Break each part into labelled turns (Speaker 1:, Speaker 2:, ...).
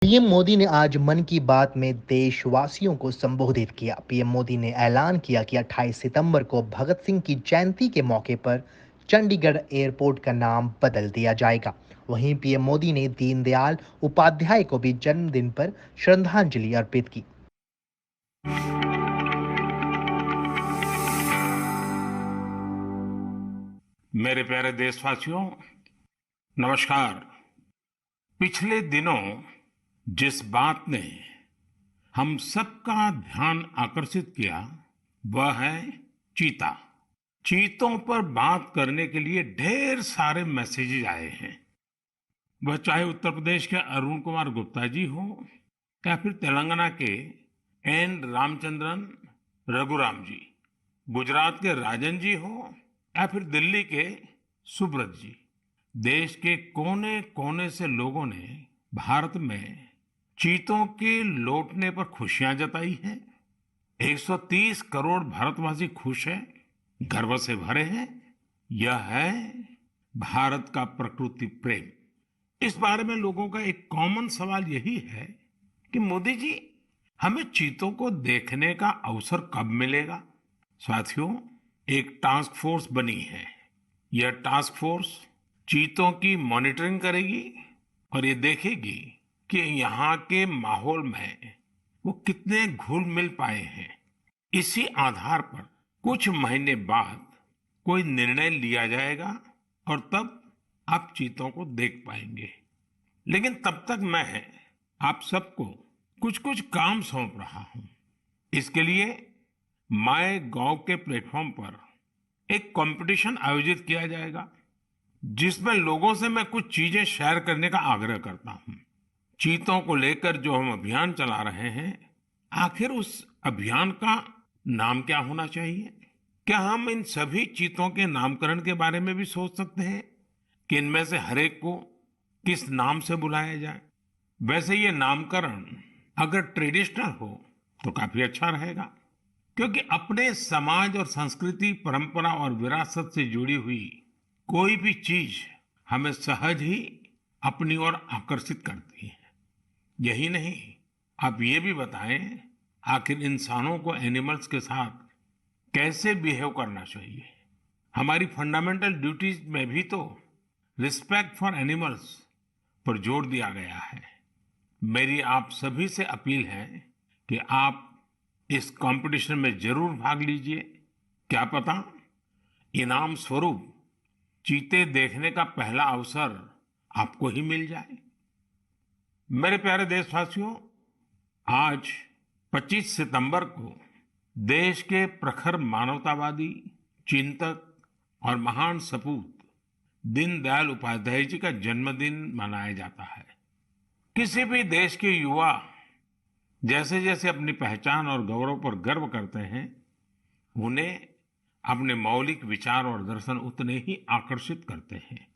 Speaker 1: PM Modi ने आज मन की बात में देशवासियों को संबोधित किया। पीएम मोदी ने ऐलान किया कि 28 सितंबर को भगत सिंह की जयंती के मौके पर चंडीगढ़ एयरपोर्ट का नाम बदल दिया जाएगा। वहीं पीएम मोदी ने दीनदयाल उपाध्याय को भी जन्मदिन पर श्रद्धांजलि अर्पित की।
Speaker 2: मेरे प्यारे देशवासियों, नमस्कार। पिछले दिनों जिस बात ने हम सबका ध्यान आकर्षित किया वह है चीता। चीतों पर बात करने के लिए ढेर सारे मैसेजेस आए हैं। वह चाहे उत्तर प्रदेश के अरुण कुमार गुप्ता जी हो या फिर तेलंगाना के एन रामचंद्रन रघुराम जी, गुजरात के राजन जी हो या फिर दिल्ली के सुब्रत जी। देश के कोने कोने से लोगों ने भारत में चीतों के लौटने पर खुशियां जताई हैं। 130 करोड़ भारतवासी खुश हैं, गर्व से भरे हैं। यह है भारत का प्रकृति प्रेम। इस बारे में लोगों का एक कॉमन सवाल यही है कि मोदी जी, हमें चीतों को देखने का अवसर कब मिलेगा। साथियों, एक टास्क फोर्स बनी है। यह टास्क फोर्स चीतों की मॉनिटरिंग करेगी और ये देखेगी कि यहाँ के माहौल में वो कितने घुल मिल पाए हैं। इसी आधार पर कुछ महीने बाद कोई निर्णय लिया जाएगा और तब आप चीतों को देख पाएंगे। लेकिन तब तक मैं आप सबको कुछ कुछ काम सौंप रहा हूं। इसके लिए माय गॉव के प्लेटफॉर्म पर एक कंपटीशन आयोजित किया जाएगा जिसमें लोगों से मैं कुछ चीजें शेयर करने का आग्रह करता हूं। चीतों को लेकर जो हम अभियान चला रहे हैं, आखिर उस अभियान का नाम क्या होना चाहिए? क्या हम इन सभी चीतों के नामकरण के बारे में भी सोच सकते हैं कि इनमें से हर एक को किस नाम से बुलाया जाए? वैसे ये नामकरण अगर ट्रेडिशनल हो तो काफी अच्छा रहेगा, क्योंकि अपने समाज और संस्कृति, परंपरा और विरासत से जुड़ी हुई कोई भी चीज हमें सहज ही अपनी ओर आकर्षित करती है। यही नहीं, आप ये भी बताएं, आखिर इंसानों को एनिमल्स के साथ कैसे बिहेव करना चाहिए। हमारी फंडामेंटल ड्यूटीज में भी तो रिस्पेक्ट फॉर एनिमल्स पर जोर दिया गया है। मेरी आप सभी से अपील है कि आप इस कंपटीशन में जरूर भाग लीजिए। क्या पता इनाम स्वरूप चीते देखने का पहला अवसर आपको ही मिल जाए। मेरे प्यारे देशवासियों, आज 25 सितंबर को देश के प्रखर मानवतावादी, चिंतक और महान सपूत दीनदयाल उपाध्याय जी का जन्मदिन मनाया जाता है। किसी भी देश के युवा जैसे जैसे अपनी पहचान और गौरव पर गर्व करते हैं, उन्हें अपने मौलिक विचार और दर्शन उतने ही आकर्षित करते हैं।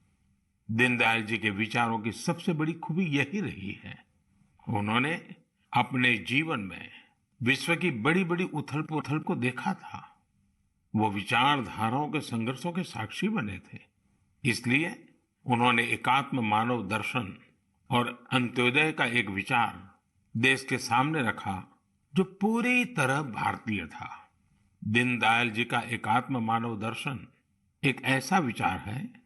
Speaker 2: दीनदयाल जी के विचारों की सबसे बड़ी खूबी यही रही है, उन्होंने अपने जीवन में विश्व की बड़ी बड़ी उथल पुथल को देखा था। वो विचारधाराओं के संघर्षों के साक्षी बने थे। इसलिए उन्होंने एकात्म मानव दर्शन और अंत्योदय का एक विचार देश के सामने रखा जो पूरी तरह भारतीय था। दीनदयाल जी का एकात्म मानव दर्शन एक ऐसा विचार है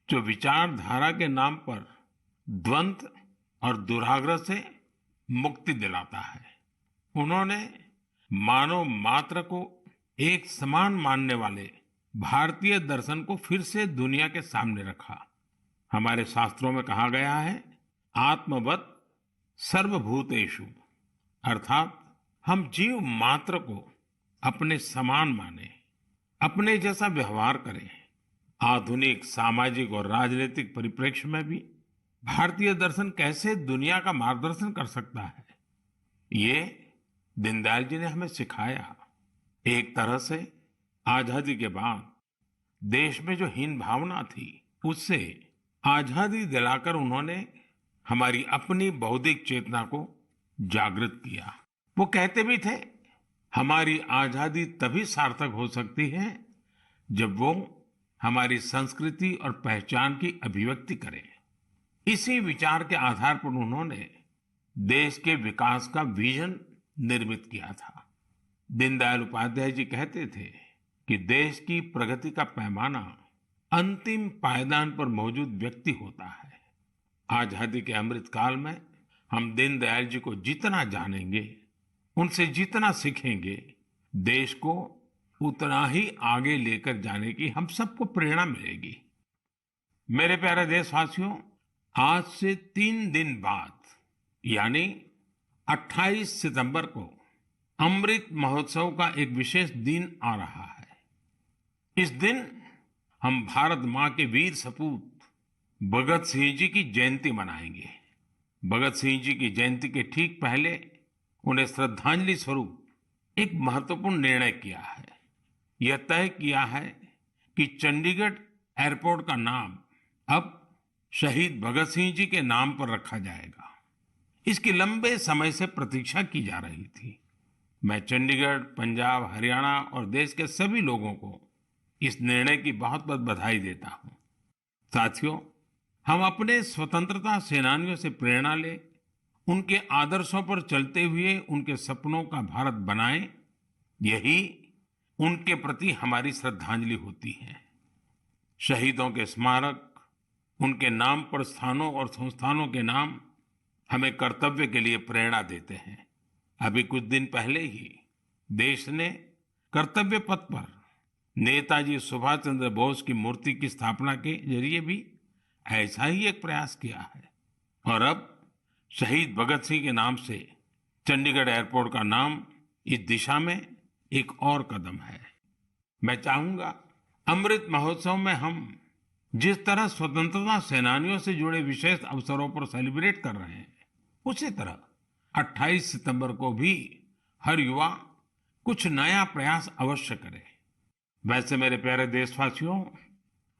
Speaker 2: जो विचारधारा के नाम पर द्वंद्व और दुराग्रह से मुक्ति दिलाता है। उन्होंने मानव मात्र को एक समान मानने वाले भारतीय दर्शन को फिर से दुनिया के सामने रखा। हमारे शास्त्रों में कहा गया है, आत्मवत् सर्वभूतेषु, अर्थात हम जीव मात्र को अपने समान माने, अपने जैसा व्यवहार करें। आधुनिक सामाजिक और राजनीतिक परिप्रेक्ष्य में भी भारतीय दर्शन कैसे दुनिया का मार्गदर्शन कर सकता है, ये दीनदयाल जी ने हमें सिखाया। एक तरह से आजादी के बाद देश में जो हीन भावना थी, उससे आजादी दिलाकर उन्होंने हमारी अपनी बौद्धिक चेतना को जागृत किया। वो कहते भी थे, हमारी आजादी तभी सार्थक हो सकती है जब वो हमारी संस्कृति और पहचान की अभिव्यक्ति करे। इसी विचार के आधार पर उन्होंने देश के विकास का विजन निर्मित किया था। दीनदयाल उपाध्याय जी कहते थे कि देश की प्रगति का पैमाना अंतिम पायदान पर मौजूद व्यक्ति होता है। आजादी के अमृत काल में हम दीनदयाल जी को जितना जानेंगे, उनसे जितना सीखेंगे, देश को उतना ही आगे लेकर जाने की हम सबको प्रेरणा मिलेगी। मेरे प्यारे देशवासियों, आज से 3 दिन बाद यानी 28 सितंबर को अमृत महोत्सव का एक विशेष दिन आ रहा है। इस दिन हम भारत मां के वीर सपूत भगत सिंह जी की जयंती मनाएंगे। भगत सिंह जी की जयंती के ठीक पहले उन्हें श्रद्धांजलि स्वरूप एक महत्वपूर्ण निर्णय किया है। यह तय किया है कि चंडीगढ़ एयरपोर्ट का नाम अब शहीद भगत सिंह जी के नाम पर रखा जाएगा। इसकी लंबे समय से प्रतीक्षा की जा रही थी। मैं चंडीगढ़, पंजाब, हरियाणा और देश के सभी लोगों को इस निर्णय की बहुत बहुत बधाई देता हूं। साथियों, हम अपने स्वतंत्रता सेनानियों से प्रेरणा लें, उनके आदर्शों पर चलते हुए उनके सपनों का भारत बनाएं। यही उनके प्रति हमारी श्रद्धांजलि होती है। शहीदों के स्मारक, उनके नाम पर स्थानों और संस्थानों के नाम हमें कर्तव्य के लिए प्रेरणा देते हैं। अभी कुछ दिन पहले ही देश ने कर्तव्य पथ पर नेताजी सुभाष चंद्र बोस की मूर्ति की स्थापना के जरिए भी ऐसा ही एक प्रयास किया है। और अब शहीद भगत सिंह के नाम से चंडीगढ़ एयरपोर्ट का नाम इस दिशा में एक और कदम है। मैं चाहूंगा अमृत महोत्सव में हम जिस तरह स्वतंत्रता सेनानियों से जुड़े विशेष अवसरों पर सेलिब्रेट कर रहे हैं, उसी तरह 28 सितंबर को भी हर युवा कुछ नया प्रयास अवश्य करे। वैसे मेरे प्यारे देशवासियों,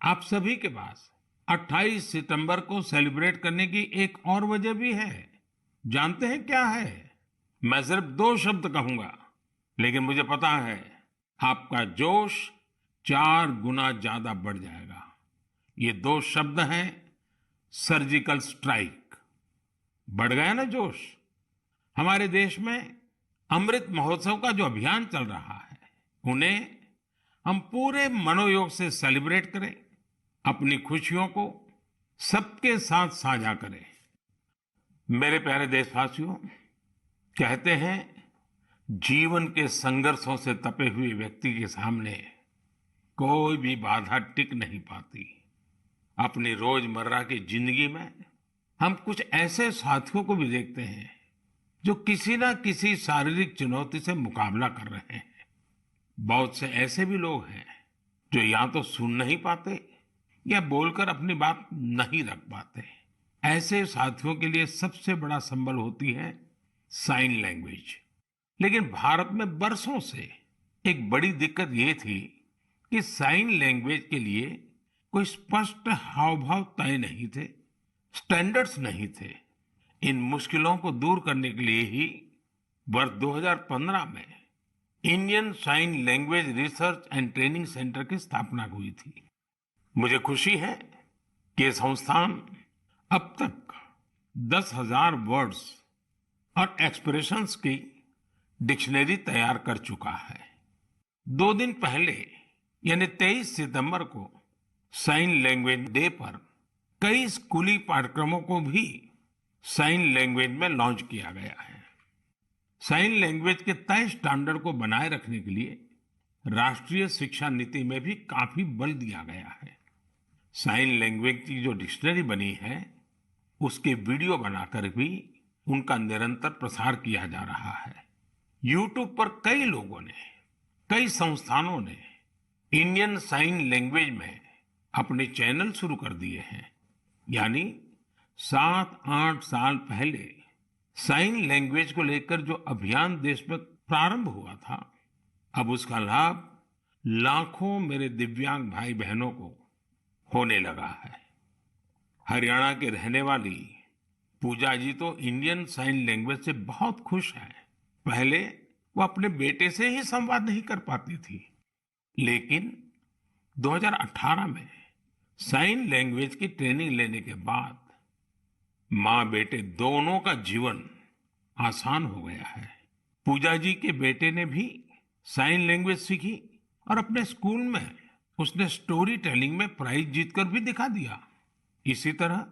Speaker 2: आप सभी के पास 28 सितंबर को सेलिब्रेट करने की एक और वजह भी है। जानते हैं क्या है? मैं सिर्फ 2 शब्द कहूंगा, लेकिन मुझे पता है आपका जोश 4 गुना ज्यादा बढ़ जाएगा। ये 2 शब्द हैं सर्जिकल स्ट्राइक। बढ़ गया ना जोश? हमारे देश में अमृत महोत्सव का जो अभियान चल रहा है, उन्हें हम पूरे मनोयोग से सेलिब्रेट करें, अपनी खुशियों को सबके साथ साझा करें। मेरे प्यारे देशवासियों, कहते हैं जीवन के संघर्षों से तपे हुए व्यक्ति के सामने कोई भी बाधा टिक नहीं पाती। अपनी रोजमर्रा की जिंदगी में हम कुछ ऐसे साथियों को भी देखते हैं जो किसी ना किसी शारीरिक चुनौती से मुकाबला कर रहे हैं। बहुत से ऐसे भी लोग हैं जो या तो सुन नहीं पाते या बोलकर अपनी बात नहीं रख पाते। ऐसे साथियों के लिए सबसे बड़ा संबल होती है साइन लैंग्वेज। लेकिन भारत में बरसों से एक बड़ी दिक्कत ये थी कि साइन लैंग्वेज के लिए कोई स्पष्ट हाव भाव तय नहीं थे, स्टैंडर्ड्स नहीं थे। इन मुश्किलों को दूर करने के लिए ही वर्ष 2015 में Indian sign language research and training centre की स्थापना हुई थी। मुझे खुशी है कि ये संस्थान अब तक 10,000 वर्ड्स और एक्सप्रेशंस की डिक्शनरी तैयार कर चुका है। 2 दिन पहले यानी 23 सितंबर को साइन लैंग्वेज डे पर कई स्कूली पाठ्यक्रमों को भी साइन लैंग्वेज में लॉन्च किया गया है। साइन लैंग्वेज के तय स्टैंडर्ड को बनाए रखने के लिए राष्ट्रीय शिक्षा नीति में भी काफी बल दिया गया है। साइन लैंग्वेज की जो डिक्शनरी बनी है, उसके वीडियो बनाकर भी उनका निरंतर प्रसार किया जा रहा है। यूट्यूब पर कई लोगों ने, कई संस्थानों ने इंडियन साइन लैंग्वेज में अपने चैनल शुरू कर दिए हैं। यानी 7-8 साल पहले साइन लैंग्वेज को लेकर जो अभियान देश में प्रारंभ हुआ था, अब उसका लाभ लाखों मेरे दिव्यांग भाई बहनों को होने लगा है। हरियाणा के रहने वाली पूजा जी तो इंडियन साइन लैंग्वेज से बहुत खुश हैं। पहले वो अपने बेटे से ही संवाद नहीं कर पाती थी, लेकिन 2018 में साइन लैंग्वेज की ट्रेनिंग लेने के बाद माँ बेटे दोनों का जीवन आसान हो गया है। पूजा जी के बेटे ने भी साइन लैंग्वेज सीखी और अपने स्कूल में उसने स्टोरी टेलिंग में प्राइज जीतकर भी दिखा दिया। इसी तरह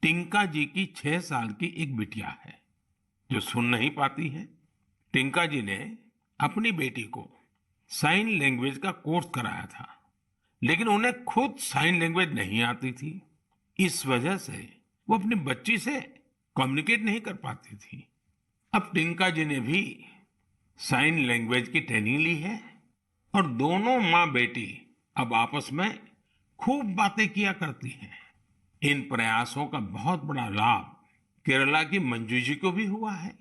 Speaker 2: टिंका जी की 6 साल की एक बिटिया है जो सुन नहीं पाती है। टिंका जी ने अपनी बेटी को साइन लैंग्वेज का कोर्स कराया था, लेकिन उन्हें खुद साइन लैंग्वेज नहीं आती थी। इस वजह से वो अपनी बच्ची से कम्युनिकेट नहीं कर पाती थी। अब टिंका जी ने भी साइन लैंग्वेज की ट्रेनिंग ली है और दोनों माँ बेटी अब आपस में खूब बातें किया करती हैं। इन प्रयासों का बहुत बड़ा लाभ केरला की मंजू जी को भी हुआ है।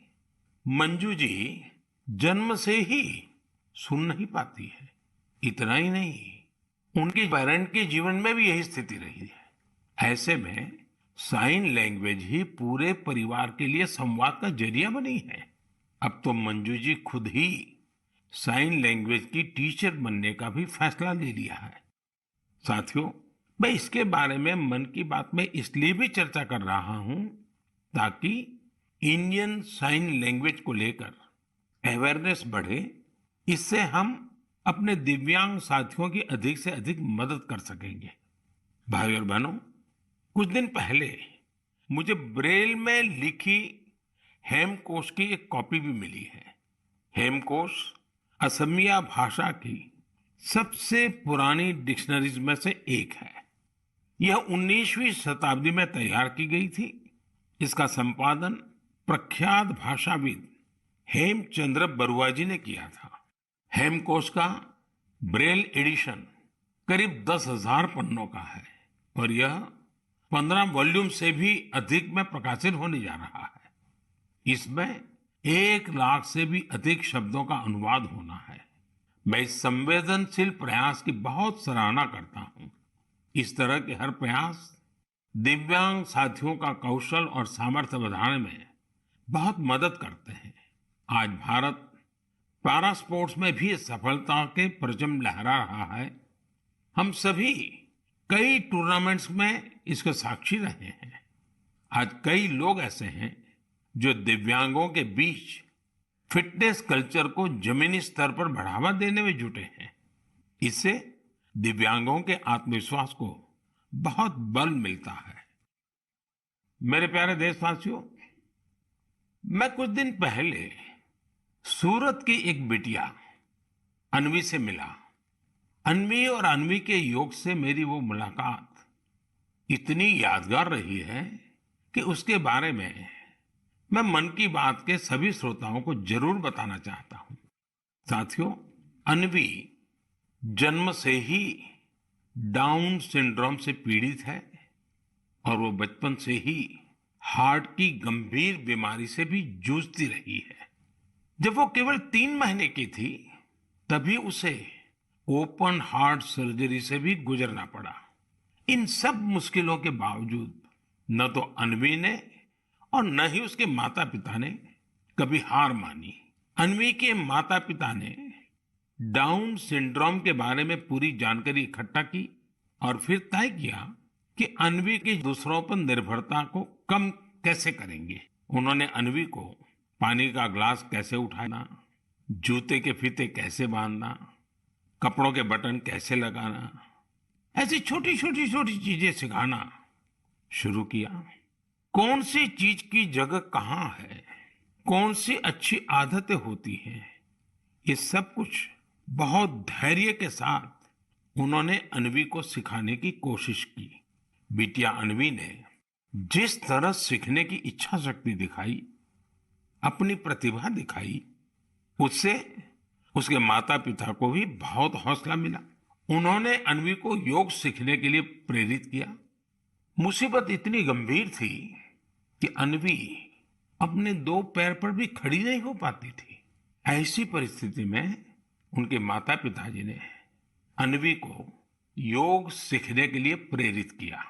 Speaker 2: मंजू जी जन्म से ही सुन नहीं पाती है। इतना ही नहीं, उनके पेरेंट के जीवन में भी यही स्थिति रही है। ऐसे में साइन लैंग्वेज ही पूरे परिवार के लिए संवाद का जरिया बनी है। अब तो मंजू जी खुद ही साइन लैंग्वेज की टीचर बनने का भी फैसला ले लिया है। साथियों, मैं इसके बारे में मन की बात में इसलिए भी चर्चा कर रहा हूं ताकि इंडियन साइन लैंग्वेज को लेकर अवेयरनेस बढ़े। इससे हम अपने दिव्यांग साथियों की अधिक से अधिक मदद कर सकेंगे। भाइयों और बहनों, कुछ दिन पहले मुझे ब्रेल में लिखी हेमकोश की एक कॉपी भी मिली है। हेमकोश असमिया भाषा की सबसे पुरानी डिक्शनरीज में से एक है। यह 19वीं शताब्दी में तैयार की गई थी। इसका संपादन प्रख्यात भाषाविद हेमचंद्र बरुआ जी ने किया था। हेमकोश का ब्रेल एडिशन करीब 10,000 पन्नों का है और यह 15 वॉल्यूम से भी अधिक में प्रकाशित होने जा रहा है। इसमें 1 लाख से भी अधिक शब्दों का अनुवाद होना है। मैं इस संवेदनशील प्रयास की बहुत सराहना करता हूं। इस तरह के हर प्रयास दिव्यांग साथियों का कौशल और सामर्थ्य बढ़ाने में बहुत मदद करते हैं। आज भारत पैरा स्पोर्ट्स में भी सफलता के परचम लहरा रहा है। हम सभी कई टूर्नामेंट्स में इसके साक्षी रहे हैं। आज कई लोग ऐसे हैं जो दिव्यांगों के बीच फिटनेस कल्चर को जमीनी स्तर पर बढ़ावा देने में जुटे हैं। इससे दिव्यांगों के आत्मविश्वास को बहुत बल मिलता है। मेरे प्यारे देशवासियों, मैं कुछ दिन पहले सूरत की एक बिटिया अन्वी से मिला। अन्वी और अन्वी के योग से मेरी वो मुलाकात इतनी यादगार रही है कि उसके बारे में मैं मन की बात के सभी श्रोताओं को जरूर बताना चाहता हूं। साथियों, अन्वी जन्म से ही डाउन सिंड्रोम से पीड़ित है और वो बचपन से ही हार्ट की गंभीर बीमारी से भी जूझती रही है। जब वो केवल 3 महीने की थी, तभी उसे ओपन हार्ट सर्जरी से भी गुजरना पड़ा। इन सब मुश्किलों के बावजूद न तो अन्वी ने और न ही उसके माता पिता ने कभी हार मानी। अन्वी के माता पिता ने डाउन सिंड्रोम के बारे में पूरी जानकारी इकट्ठा की और फिर तय किया कि अन्वी की दूसरों पर निर्भरता को कम कैसे करेंगे। उन्होंने अन्वी को पानी का ग्लास कैसे उठाना, जूते के फीते कैसे बांधना, कपड़ों के बटन कैसे लगाना, ऐसी छोटी छोटी चीजें सिखाना शुरू किया। कौन सी चीज की जगह कहाँ है, कौन सी अच्छी आदतें होती हैं, ये सब कुछ बहुत धैर्य के साथ उन्होंने अन्वी को सिखाने की कोशिश की। बिटिया अन्वी ने जिस तरह सीखने की इच्छा शक्ति दिखाई, अपनी प्रतिभा दिखाई, उससे उसके माता पिता को भी बहुत हौसला मिला। उन्होंने अन्वी को योग सीखने के लिए प्रेरित किया। मुसीबत इतनी गंभीर थी कि अन्वी अपने 2 पैर पर भी खड़ी नहीं हो पाती थी। ऐसी परिस्थिति में उनके माता पिताजी ने अन्वी को योग सीखने के लिए प्रेरित किया।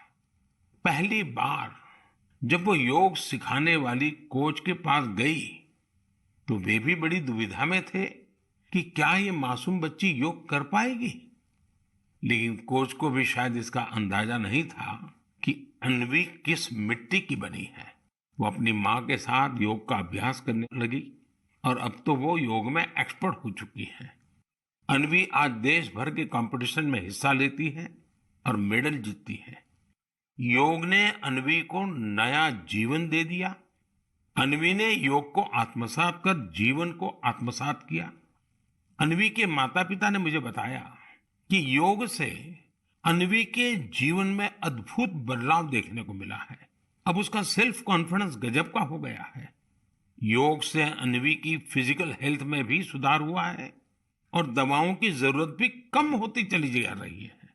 Speaker 2: पहली बार जब वो योग सिखाने वाली कोच के पास गई तो वे भी बड़ी दुविधा में थे कि क्या ये मासूम बच्ची योग कर पाएगी। लेकिन कोच को भी शायद इसका अंदाजा नहीं था कि अन्वी किस मिट्टी की बनी है। वो अपनी माँ के साथ योग का अभ्यास करने लगी और अब तो वो योग में एक्सपर्ट हो चुकी है। अन्वी आज देश भर के कंपटीशन में हिस्सा लेती है और मेडल जीतती है। योग ने अन्वी को नया जीवन दे दिया। अन्वी ने योग को आत्मसात कर जीवन को आत्मसात किया। अन्वी के माता पिता ने मुझे बताया कि योग से अन्वी के जीवन में अद्भुत बदलाव देखने को मिला है। अब उसका सेल्फ कॉन्फिडेंस गजब का हो गया है। योग से अन्वी की फिजिकल हेल्थ में भी सुधार हुआ है और दवाओं की जरूरत भी कम होती चली जा रही है।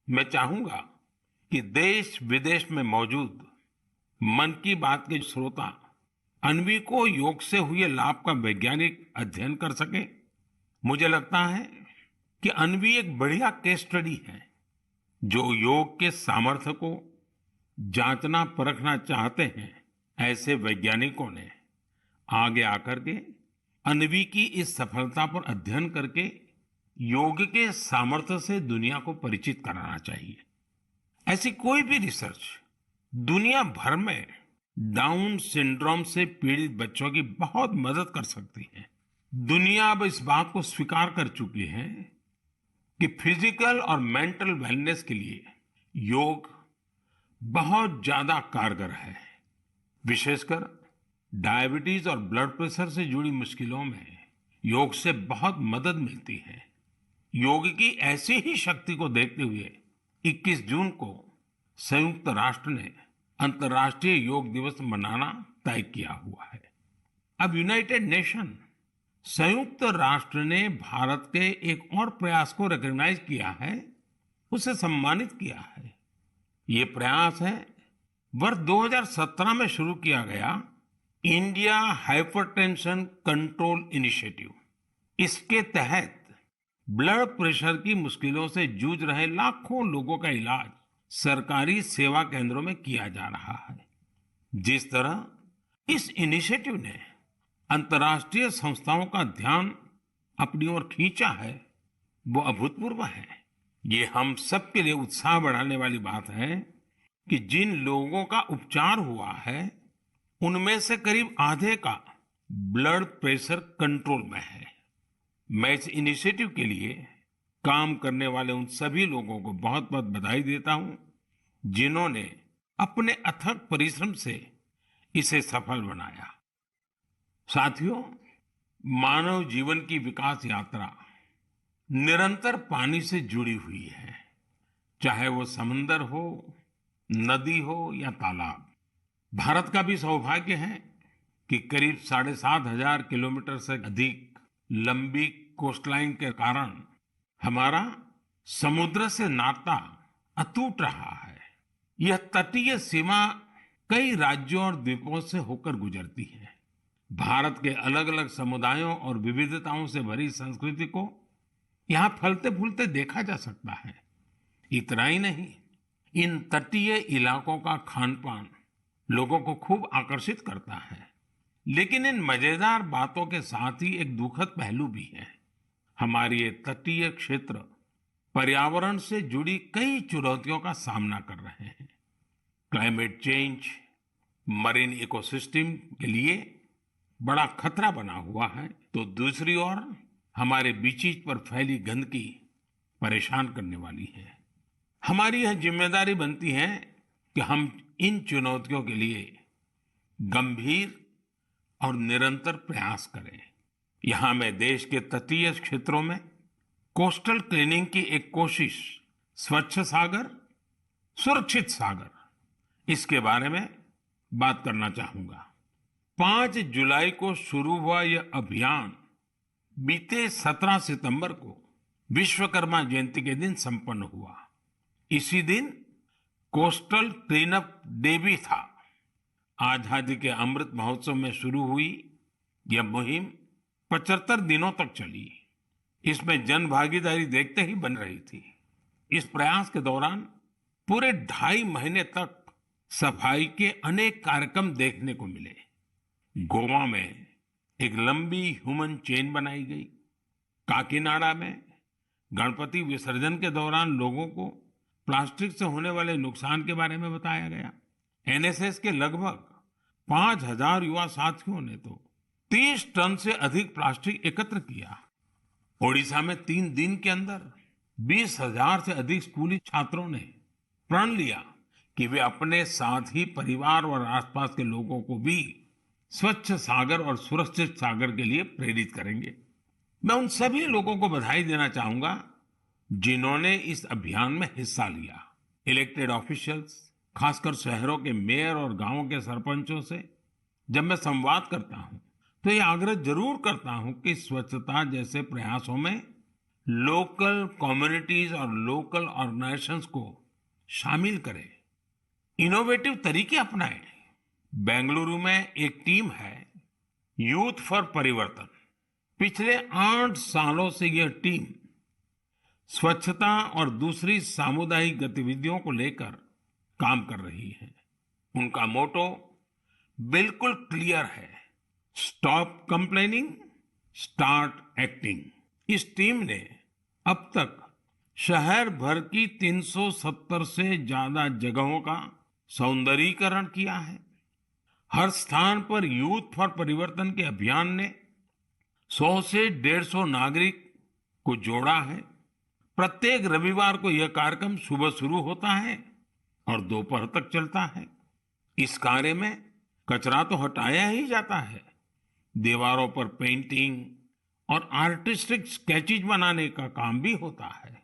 Speaker 2: मैं चाहूंगा कि देश विदेश में मौजूद मन की बात के श्रोता अन्वी को योग से हुए लाभ का वैज्ञानिक अध्ययन कर सके। मुझे लगता है कि अन्वी एक बढ़िया केस स्टडी है। जो योग के सामर्थ्य को जांचना परखना चाहते हैं, ऐसे वैज्ञानिकों ने आगे आकर के अन्वी की इस सफलता पर अध्ययन करके योग के सामर्थ्य से दुनिया को परिचित कराना चाहिए। ऐसी कोई भी रिसर्च दुनिया भर में डाउन सिंड्रोम से पीड़ित बच्चों की बहुत मदद कर सकती है। दुनिया अब इस बात को स्वीकार कर चुकी है कि फिजिकल और मेंटल वेलनेस के लिए योग बहुत ज्यादा कारगर है। विशेषकर डायबिटीज और ब्लड प्रेशर से जुड़ी मुश्किलों में योग से बहुत मदद मिलती है। योग की ऐसी ही शक्ति को देखते हुए 21 जून को संयुक्त राष्ट्र ने अंतर्राष्ट्रीय योग दिवस मनाना तय किया हुआ है। अब यूनाइटेड नेशन संयुक्त राष्ट्र ने भारत के एक और प्रयास को रिकॉग्नाइज किया है, उसे सम्मानित किया है। ये प्रयास है वर्ष 2017 में शुरू किया गया इंडिया हाइपरटेंशन कंट्रोल इनिशिएटिव। इसके तहत ब्लड प्रेशर की मुश्किलों से जूझ रहे लाखों लोगों का इलाज सरकारी सेवा केंद्रों में किया जा रहा है। जिस तरह इस इनिशिएटिव ने अंतर्राष्ट्रीय संस्थाओं का ध्यान अपनी ओर खींचा है, वो अभूतपूर्व है। ये हम सबके लिए उत्साह बढ़ाने वाली बात है कि जिन लोगों का उपचार हुआ है, उनमें से करीब आधे का ब्लड प्रेशर कंट्रोल में है। मैं इस इनिशिएटिव के लिए काम करने वाले उन सभी लोगों को बहुत बहुत बधाई देता हूं, जिन्होंने अपने अथक परिश्रम से इसे सफल बनाया। साथियों, मानव जीवन की विकास यात्रा निरंतर पानी से जुड़ी हुई है, चाहे वो समंदर हो, नदी हो या तालाब। भारत का भी सौभाग्य है कि करीब 7,500 किलोमीटर से अधिक लंबी कोस्टलाइन के कारण हमारा समुद्र से नाता अटूट रहा है। यह तटीय सीमा कई राज्यों और द्वीपों से होकर गुजरती है। भारत के अलग अलग समुदायों और विविधताओं से भरी संस्कृति को यहाँ फलते फूलते देखा जा सकता है। इतना ही नहीं, इन तटीय इलाकों का खान पान लोगों को खूब आकर्षित करता है। लेकिन इन मजेदार बातों के साथ ही एक दुखद पहलू भी है। हमारे ये तटीय क्षेत्र पर्यावरण से जुड़ी कई चुनौतियों का सामना कर रहे हैं। क्लाइमेट चेंज मरीन इकोसिस्टम के लिए बड़ा खतरा बना हुआ है, तो दूसरी ओर हमारे बीचीज पर फैली गंदगी परेशान करने वाली है। हमारी यह जिम्मेदारी बनती है कि हम इन चुनौतियों के लिए गंभीर और निरंतर प्रयास करें। यहाँ मैं देश के तटीय क्षेत्रों में कोस्टल क्लीनिंग की एक कोशिश, स्वच्छ सागर सुरक्षित सागर, इसके बारे में बात करना चाहूंगा। 5 जुलाई को शुरू हुआ यह अभियान बीते 17 सितंबर को विश्वकर्मा जयंती के दिन संपन्न हुआ। इसी दिन कोस्टल क्लीन अप डे भी था। आजादी के अमृत महोत्सव में शुरू हुई यह मुहिम 75 दिनों तक चली। इसमें जन भागीदारी देखते ही बन रही थी। इस प्रयास के दौरान पूरे 2.5 महीने तक सफाई के अनेक कार्यक्रम देखने को मिले। गोवा में एक लंबी ह्यूमन चेन बनाई गई। काकीनाडा में गणपति विसर्जन के दौरान लोगों को प्लास्टिक से होने वाले नुकसान के बारे में बताया गया। एनएसएस के लगभग 5,000 युवा साथियों ने तो 30 टन से अधिक प्लास्टिक एकत्र किया। ओडिशा में 3 दिन के अंदर 20,000 से अधिक स्कूली छात्रों ने प्रण लिया कि वे अपने साथ ही परिवार और आसपास के लोगों को भी स्वच्छ सागर और सुरक्षित सागर के लिए प्रेरित करेंगे। मैं उन सभी लोगों को बधाई देना चाहूंगा जिन्होंने इस अभियान में हिस्सा लिया। इलेक्टेड ऑफिशियल्स, खासकर शहरों के मेयर और गांवों के सरपंचों से जब मैं संवाद करता हूं तो ये आग्रह जरूर करता हूं कि स्वच्छता जैसे प्रयासों में लोकल कम्युनिटीज और लोकल ऑर्गेनाइजेशंस को शामिल करें, इनोवेटिव तरीके अपनाएं। बेंगलुरु में एक टीम है, यूथ फॉर परिवर्तन। पिछले 8 सालों से यह टीम स्वच्छता और दूसरी सामुदायिक गतिविधियों को लेकर काम कर रही है। उनका मोटो बिल्कुल क्लियर है, स्टॉप कंप्लेनिंग, स्टार्ट एक्टिंग। इस टीम ने अब तक शहर भर की 370 से ज्यादा जगहों का सौंदर्यीकरण किया है। हर स्थान पर यूथ फॉर परिवर्तन के अभियान ने 100 से 150 नागरिक को जोड़ा है। प्रत्येक रविवार को यह कार्यक्रम सुबह शुरू होता है और दोपहर तक चलता है। इस कार्य में कचरा तो हटाया ही जाता है, दीवारों पर पेंटिंग और आर्टिस्टिक स्केचेज बनाने का काम भी होता है।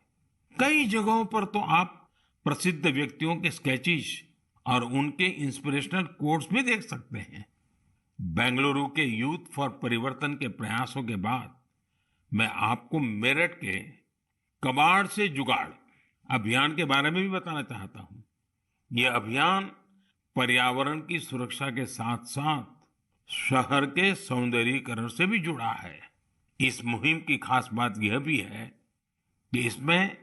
Speaker 2: कई जगहों पर तो आप प्रसिद्ध व्यक्तियों के स्केचेज और उनके इंस्पिरेशनल कोट्स भी देख सकते हैं। बेंगलुरु के यूथ फॉर परिवर्तन के प्रयासों के बाद मैं आपको मेरठ के कबाड़ से जुगाड़ अभियान के बारे में भी बताना चाहता हूं। यह अभियान पर्यावरण की सुरक्षा के साथ साथ शहर के सौंदर्यीकरण से भी जुड़ा है। इस मुहिम की खास बात यह भी है कि इसमें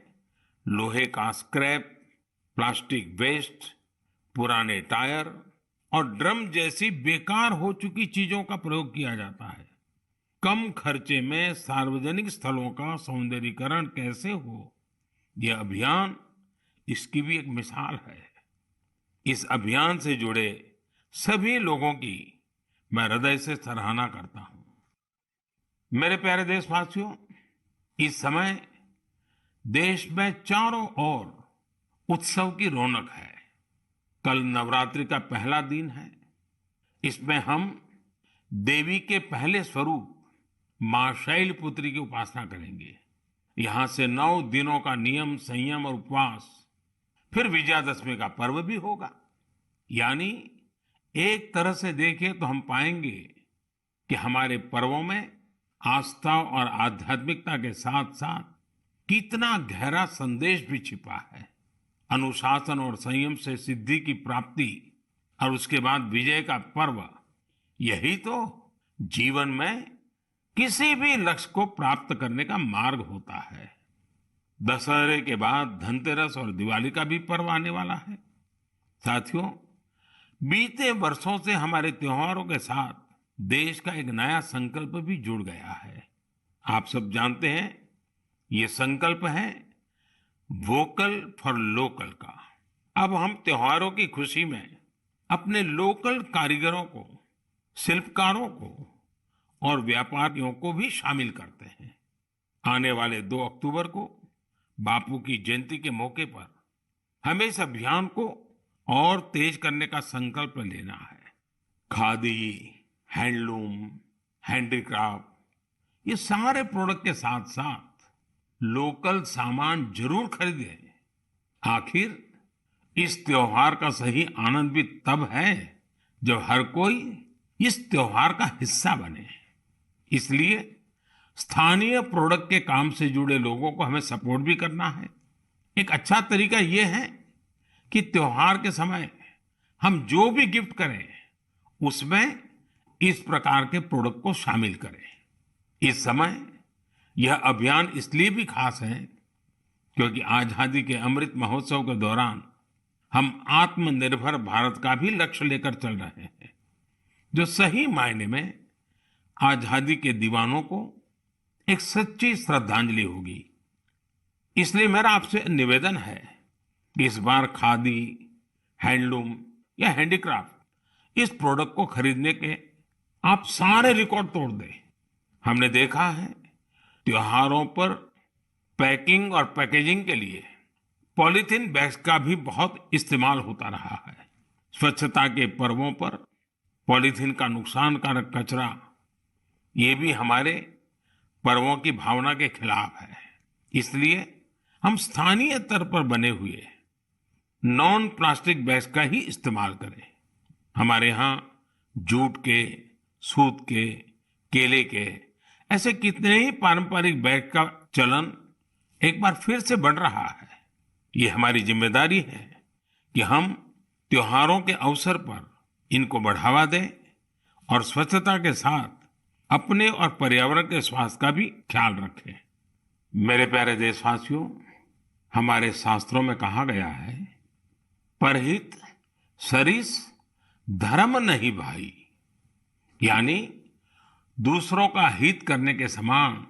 Speaker 2: लोहे का स्क्रैप, प्लास्टिक वेस्ट, पुराने टायर और ड्रम जैसी बेकार हो चुकी चीजों का प्रयोग किया जाता है। कम खर्चे में सार्वजनिक स्थलों का सौंदर्यीकरण कैसे हो, यह अभियान इसकी भी एक मिसाल है। इस अभियान से जुड़े सभी लोगों की मैं हृदय से सराहना करता हूं। मेरे प्यारे देशवासियों, इस समय देश में चारों ओर उत्सव की रौनक है। कल नवरात्रि का पहला दिन है। इसमें हम देवी के पहले स्वरूप मां शैलपुत्री की उपासना करेंगे। यहां से 9 दिनों का नियम, संयम और उपवास, फिर विजयादशमी का पर्व भी होगा। यानी एक तरह से देखें तो हम पाएंगे कि हमारे पर्वों में आस्था और आध्यात्मिकता के साथ साथ कितना गहरा संदेश भी छिपा है। अनुशासन और संयम से सिद्धि की प्राप्ति और उसके बाद विजय का पर्व, यही तो जीवन में किसी भी लक्ष्य को प्राप्त करने का मार्ग होता है। दशहरे के बाद धनतेरस और दिवाली का भी पर्व आने वाला है। साथियों, बीते वर्षों से हमारे त्योहारों के साथ देश का एक नया संकल्प भी जुड़ गया है। आप सब जानते हैं, ये संकल्प है वोकल फॉर लोकल का। अब हम त्योहारों की खुशी में अपने लोकल कारीगरों को, शिल्पकारों को और व्यापारियों को भी शामिल करते हैं। आने वाले 2 अक्टूबर को बापू की जयंती के मौके पर हमें इस अभियान को और तेज करने का संकल्प लेना है। खादी, हैंडलूम, हैंडीक्राफ्ट, ये सारे प्रोडक्ट के साथ साथ लोकल सामान जरूर खरीदें। आखिर इस त्योहार का सही आनंद भी तब है जब हर कोई इस त्योहार का हिस्सा बने। इसलिए स्थानीय प्रोडक्ट के काम से जुड़े लोगों को हमें सपोर्ट भी करना है। एक अच्छा तरीका यह है कि त्योहार के समय हम जो भी गिफ्ट करें उसमें इस प्रकार के प्रोडक्ट को शामिल करें। इस समय यह अभियान इसलिए भी खास है क्योंकि आजादी के अमृत महोत्सव के दौरान हम आत्मनिर्भर भारत का भी लक्ष्य लेकर चल रहे हैं, जो सही मायने में आजादी के दीवानों को एक सच्ची श्रद्धांजलि होगी। इसलिए मेरा आपसे निवेदन है कि इस बार खादी, हैंडलूम या हैंडीक्राफ्ट इस प्रोडक्ट को खरीदने के आप सारे रिकॉर्ड तोड़ दें। हमने देखा है त्योहारों पर पैकिंग और पैकेजिंग के लिए पॉलीथीन बैग्स का भी बहुत इस्तेमाल होता रहा है। स्वच्छता के पर्वों पर पॉलीथीन का नुकसानकारक कचरा ये भी हमारे पर्वों की भावना के खिलाफ है। इसलिए हम स्थानीय स्तर पर बने हुए नॉन प्लास्टिक बैग्स का ही इस्तेमाल करें। हमारे यहाँ जूट के, सूत के, केले के ऐसे कितने ही पारंपरिक बैग का चलन एक बार फिर से बढ़ रहा है। ये हमारी जिम्मेदारी है कि हम त्योहारों के अवसर पर इनको बढ़ावा दें और स्वच्छता के साथ अपने और पर्यावरण के स्वास्थ्य का भी ख्याल रखें। मेरे प्यारे देशवासियों, हमारे शास्त्रों में कहा गया है, परहित सरिस धर्म नहीं भाई, यानी दूसरों का हित करने के समान,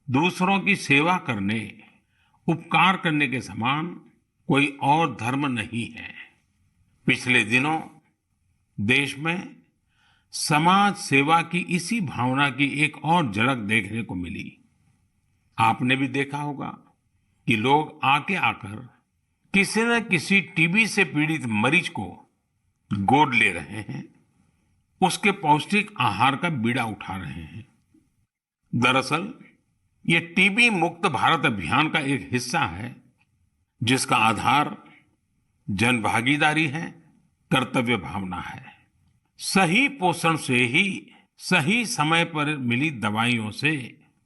Speaker 2: दूसरों की सेवा करने, उपकार करने के समान कोई और धर्म नहीं है। पिछले दिनों देश में समाज सेवा की इसी भावना की एक और झलक देखने को मिली। आपने भी देखा होगा कि लोग आके आकर किसी न किसी टीबी से पीड़ित मरीज को गोद ले रहे हैं, उसके पौष्टिक आहार का बीड़ा उठा रहे हैं। दरअसल ये टीबी मुक्त भारत अभियान का एक हिस्सा है, जिसका आधार जन भागीदारी है, कर्तव्य भावना है। सही पोषण से ही सही समय पर मिली दवाइयों से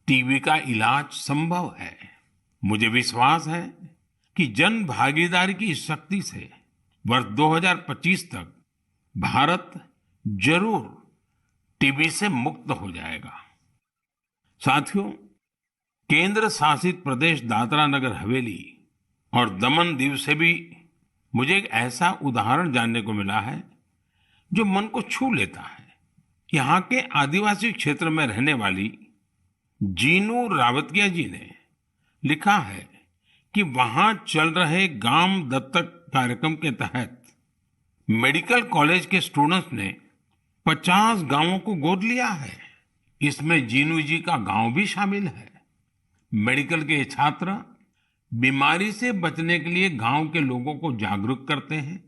Speaker 2: टीबी का इलाज संभव है। मुझे विश्वास है कि जन भागीदारी की इस शक्ति से वर्ष 2025 तक भारत जरूर टीबी से मुक्त हो जाएगा। साथियों, केंद्र शासित प्रदेश दादरा नगर हवेली और दमन दीव से भी मुझे एक ऐसा उदाहरण जानने को मिला है जो मन को छू लेता है। यहाँ के आदिवासी क्षेत्र में रहने वाली जीनू रावतिया जी ने लिखा है कि वहां चल रहे गांव दत्तक कार्यक्रम के तहत मेडिकल कॉलेज के स्टूडेंट्स ने 50 गांवों को गोद लिया है। इसमें जीनू जी का गांव भी शामिल है। मेडिकल के छात्र बीमारी से बचने के लिए गांव के लोगों को जागरूक करते हैं,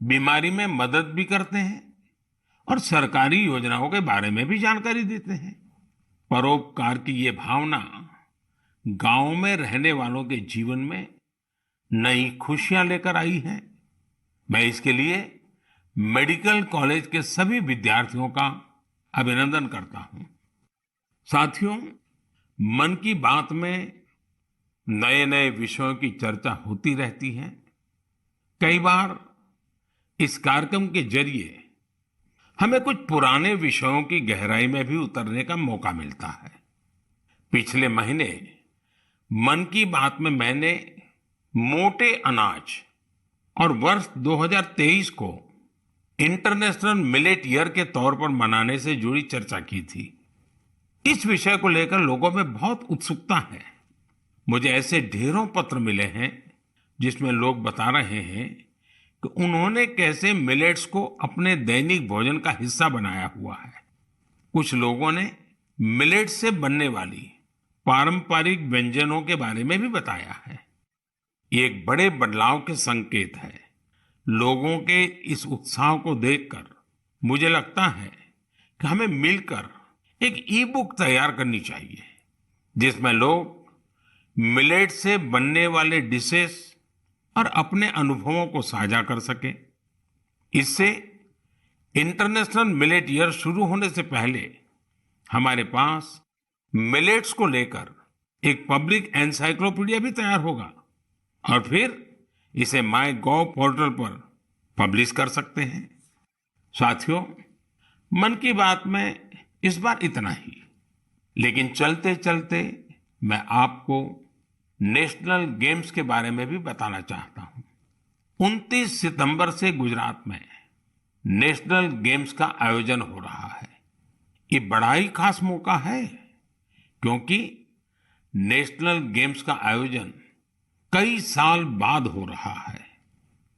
Speaker 2: बीमारी में मदद भी करते हैं और सरकारी योजनाओं के बारे में भी जानकारी देते हैं। परोपकार की ये भावना गांव में रहने वालों के जीवन में नई खुशियां लेकर आई है। मैं इसके लिए मेडिकल कॉलेज के सभी विद्यार्थियों का अभिनंदन करता हूं। साथियों, मन की बात में नए नए विषयों की चर्चा होती रहती है। कई बार इस कार्यक्रम के जरिए हमें कुछ पुराने विषयों की गहराई में भी उतरने का मौका मिलता है। पिछले महीने मन की बात में मैंने मोटे अनाज और वर्ष 2023 को इंटरनेशनल मिलेट ईयर के तौर पर मनाने से जुड़ी चर्चा की थी। इस विषय को लेकर लोगों में बहुत उत्सुकता है। मुझे ऐसे ढेरों पत्र मिले हैं जिसमें लोग बता रहे हैं कि उन्होंने कैसे मिलेट्स को अपने दैनिक भोजन का हिस्सा बनाया हुआ है। कुछ लोगों ने मिलेट्स से बनने वाली पारंपरिक व्यंजनों के बारे में भी बताया है। ये एक बड़े बदलाव के संकेत है। लोगों के इस उत्साह को देखकर मुझे लगता है कि हमें मिलकर एक ई बुक तैयार करनी चाहिए, जिसमें लोग मिलेट से बनने वाले डिशेस और अपने अनुभवों को साझा कर सकें। इससे इंटरनेशनल मिलेट ईयर शुरू होने से पहले हमारे पास मिलेट्स को लेकर एक पब्लिक एनसाइक्लोपीडिया भी तैयार होगा और फिर इसे माय गॉव पोर्टल पर पब्लिश कर सकते हैं। साथियों, मन की बात में इस बार इतना ही, लेकिन चलते चलते मैं आपको नेशनल गेम्स के बारे में भी बताना चाहता हूं। 29 सितंबर से गुजरात में नेशनल गेम्स का आयोजन हो रहा है। ये बड़ा ही खास मौका है, क्योंकि नेशनल गेम्स का आयोजन कई साल बाद हो रहा है।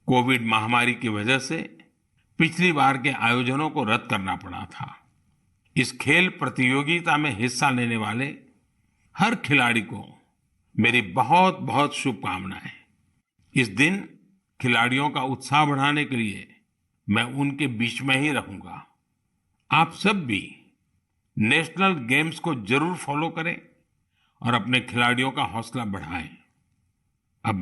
Speaker 2: कोविड महामारी की वजह से पिछली बार के आयोजनों को रद्द करना पड़ा था। इस खेल प्रतियोगिता में हिस्सा लेने वाले हर खिलाड़ी को मेरी बहुत बहुत शुभकामनाएं। इस दिन खिलाड़ियों का उत्साह बढ़ाने के लिए मैं उनके बीच में ही रहूंगा। आप सब भी नेशनल गेम्स को जरूर फॉलो करें और अपने खिलाड़ियों का हौसला बढ़ाएं।